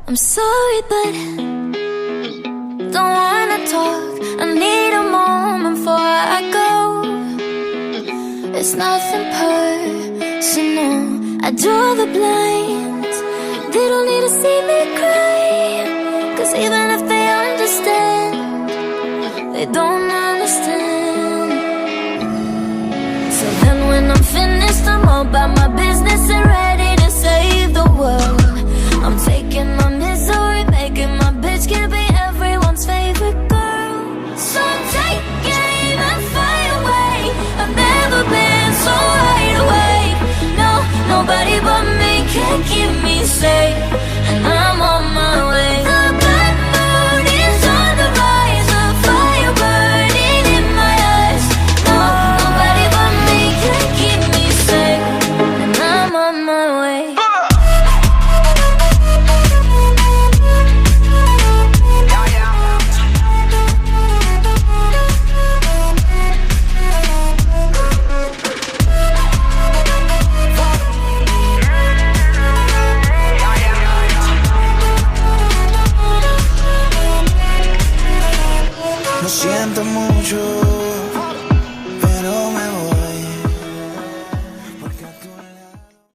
I'm sorry, but don't wanna talk. I need a moment before I go. It's nothing personal. I draw the blinds. They don't need to see me cry, 'cause even if they understand, they don't understand. So then when I'm finished, I'm all about my business and ready to save the world. I'm taking my misery, making my bitch can be everyone's favorite girl. So take aim and fly away. I've never been so wide awake. No, nobody but me can keep me safe, and I'm on my way. The bad mood is on the rise, a fire burning in my eyes. No, nobody but me can keep me safe, and I'm on my way. Lo siento mucho,